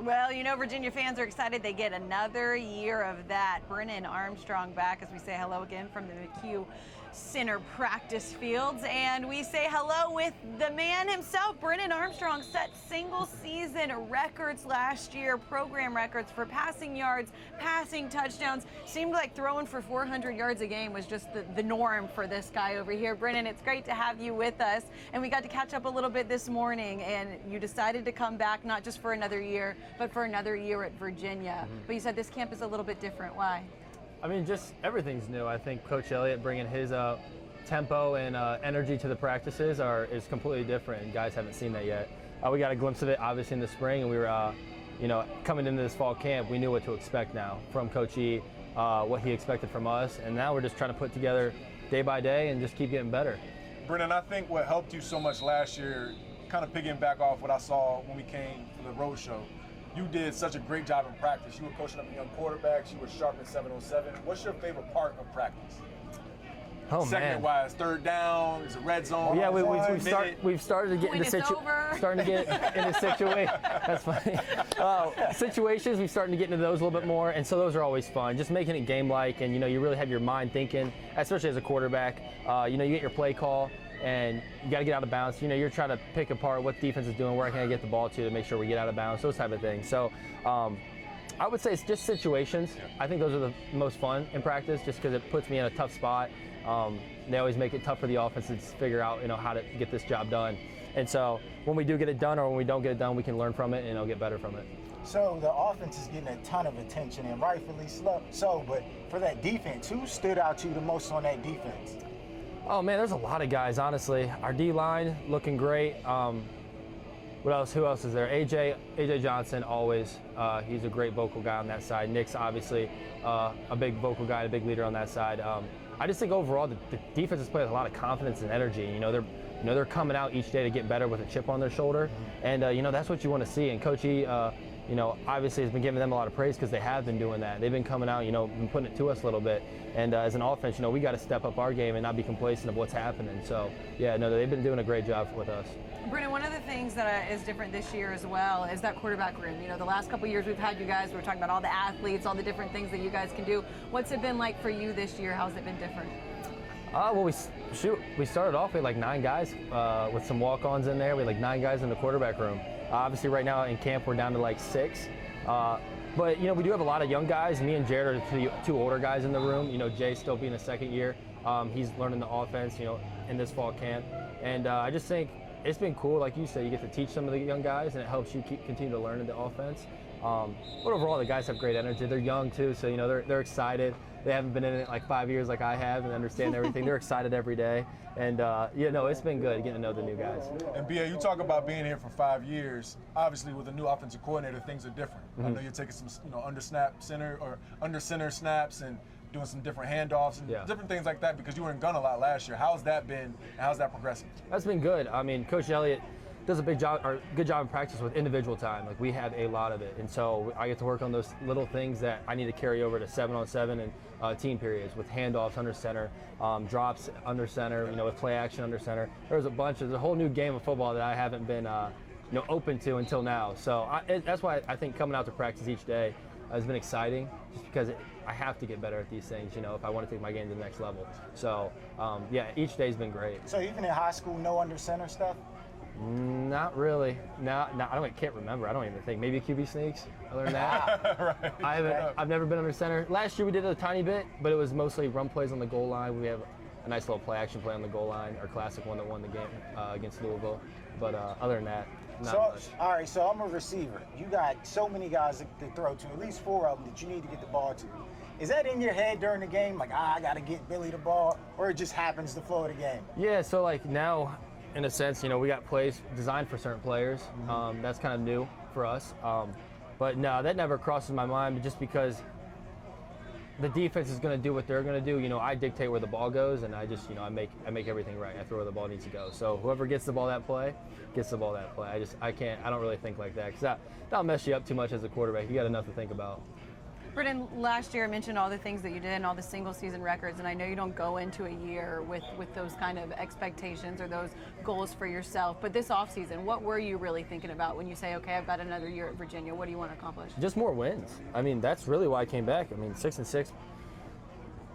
Well, you know, Virginia fans are excited. They get another year of that. Brennan Armstrong back as we say hello again from the McHugh Center practice fields. And we say hello with the man himself. Brennan Armstrong set single season records last year, program records for passing yards, passing touchdowns. Seemed like throwing for 400 yards a game was just the norm for this guy over here. Brennan, it's great to have you with us. And we got to catch up a little bit this morning, and you decided to come back not just for another year, but for another year at Virginia. But you said this camp is a little bit different. Why? I mean, just everything's new. I think Coach Elliott bringing his tempo and energy to the practices is completely different, and guys haven't seen that yet. We got a glimpse of it, obviously, in the spring, and we were, coming into this fall camp, we knew what to expect now from Coach E, what he expected from us, and now we're just trying to put together day by day and just keep getting better. Brennan, I think what helped you so much last year, kind of piggyback off what I saw when we came for the road show, you did such a great job in practice. You were coaching up young quarterbacks. You were sharp in 7-on-7. What's your favorite part of practice? Oh, Segment-wise, third down, is it red zone? Yeah, we've started to get into situations. That's funny. Situations, we're starting to get into those a little bit more, and so those are always fun. Just making it game-like, and you really have your mind thinking, especially as a quarterback. You get your play call, and you got to get out of bounds. You're trying to pick apart what defense is doing, where can I get the ball to make sure we get out of bounds, those type of things. So I would say it's just situations. I think those are the most fun in practice, just because it puts me in a tough spot. They always make it tough for the offense to figure out, how to get this job done. And so when we do get it done or when we don't get it done, we can learn from it and get better from it. So the offense is getting a ton of attention, and rightfully so, but for that defense, who stood out to you the most on that defense? Oh man, there's a lot of guys, honestly. Our D-line looking great. What else? Who else is there? AJ Johnson, always. He's a great vocal guy on that side. Nick's obviously a big vocal guy, a big leader on that side. I just think overall the defense has played with a lot of confidence and energy. They're coming out each day to get better with a chip on their shoulder, and that's what you want to see. And Coach E, obviously has been giving them a lot of praise because they have been doing that. They've been coming out, been putting it to us a little bit. And as an offense, we got to step up our game and not be complacent of what's happening. So, yeah, no, they've been doing a great job with us. Brennan, one of the things that is different this year as well is that quarterback room. The last couple of years we've had you guys, we're talking about all the athletes, all the different things that you guys can do. What's it been like for you this year? How's it been different? Well, we started off with like 9 guys with some walk-ons in there. We had like 9 guys in the quarterback room. Obviously, right now in camp, we're down to like 6. But, we do have a lot of young guys. Me and Jared are the 2 older guys in the room. Jay still being a second year. He's learning the offense, in this fall camp. And I just think it's been cool. Like you said, you get to teach some of the young guys, and it helps you continue to learn in the offense. But overall, the guys have great energy. They're young, too, so, they're excited. They haven't been in it like 5 years like I have and understand everything. They're excited every day. And, it's been good getting to know the new guys. And, B.A., you talk about being here for 5 years. Obviously, with a new offensive coordinator, things are different. I know you're taking some, under center snaps and doing some different handoffs and different things like that because you were in gun a lot last year. How's that been, and how's that progressing? That's been good. I mean, Coach Elliott does a good job in practice with individual time. Like, we have a lot of it, and so I get to work on those little things that I need to carry over to 7-on-7 and team periods with handoffs under center, drops under center, with play action under center. There's a whole new game of football that I haven't been open to until now. So that's why I think coming out to practice each day has been exciting, just because I have to get better at these things, if I want to take my game to the next level. So each day's been great. So even in high school, no under center stuff? Not really. No, I can't remember. I don't even think. Maybe QB sneaks. Other than that, Right. I've never been under center. Last year we did it a tiny bit, but it was mostly run plays on the goal line. We have a nice little play action play on the goal line, our classic one that won the game against Louisville. But other than that, not much. All right, so I'm a receiver. You got so many guys to throw to, at least 4 of them that you need to get the ball to. Is that in your head during the game, like, I got to get Billy the ball, or it just happens to flow of the game? Yeah, so like now, in a sense, we got plays designed for certain players. That's kind of new for us. But no, that never crosses my mind, just because the defense is going to do what they're going to do. I dictate where the ball goes, and I just, I make everything right. I throw where the ball needs to go. So whoever gets the ball that play, gets the ball that play. I don't really think like that, because that'll mess you up too much as a quarterback. You got enough to think about. Brennan, last year I mentioned all the things that you did and all the single season records, and I know you don't go into a year with those kind of expectations or those goals for yourself, but this offseason, what were you really thinking about when you say, okay, I've got another year at Virginia? What do you want to accomplish? Just more wins. I mean, that's really why I came back. I mean, 6-6,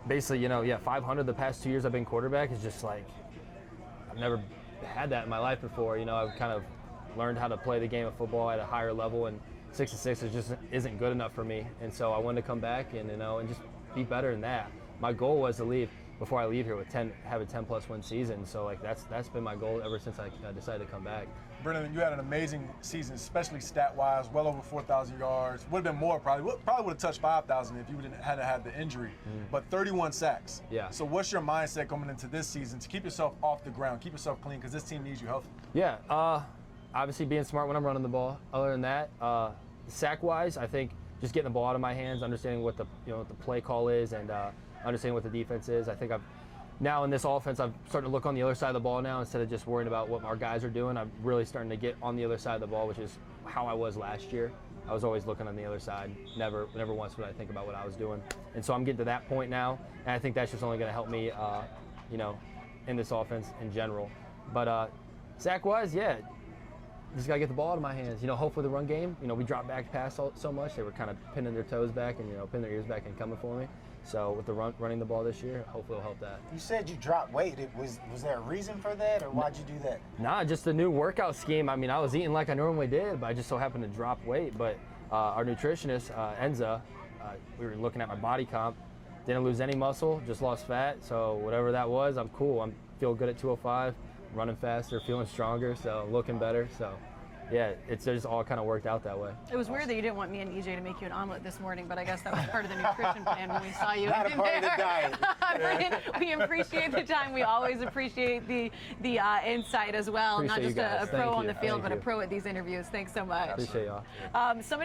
basically, 500 the past 2 years I've been quarterback is just like, I've never had that in my life before. I've kind of learned how to play the game of football at a higher level, and 6-6 just isn't good enough for me. And so I wanted to come back and and just be better than that. My goal was to leave before I leave here with have a 10+ win season. So like that's been my goal ever since I decided to come back. Brennan, you had an amazing season, especially stat-wise, well over 4,000 yards. Would have been more probably would have touched 5,000 if you hadn't had the injury. But 31 sacks. Yeah. So what's your mindset coming into this season to keep yourself off the ground, keep yourself clean, because this team needs you healthy? Yeah. Obviously being smart when I'm running the ball. Other than that, sack-wise, I think just getting the ball out of my hands, understanding what the what the play call is, and understanding what the defense is. I think now in this offense, I'm starting to look on the other side of the ball now instead of just worrying about what our guys are doing. I'm really starting to get on the other side of the ball, which is how I was last year. I was always looking on the other side. Never once would I think about what I was doing. And so I'm getting to that point now, and I think that's just only going to help me, in this offense in general. But sack-wise, yeah. Just got to get the ball out of my hands. Hopefully the run game, we dropped back past so much. They were kind of pinning their toes back and, pinning their ears back and coming for me. So with the running the ball this year, hopefully it'll help that. You said you dropped weight. Was there a reason for that, or why'd you do that? Nah, just the new workout scheme. I mean, I was eating like I normally did, but I just so happened to drop weight. But our nutritionist, Enza, we were looking at my body comp. Didn't lose any muscle, just lost fat. So whatever that was, I'm cool. I feel good at 205. Running faster, feeling stronger, so looking better. So, yeah, it's just all kind of worked out that way. It was weird that you didn't want me and EJ to make you an omelet this morning, but I guess that was part of the nutrition plan when we saw you. Not a part of the diet. Brennan, we appreciate the time. We always appreciate the insight as well. Appreciate Not just you guys. a pro Thank on you. the field, Thank but a you. pro at these interviews. Thanks so much. Appreciate y'all. Somebody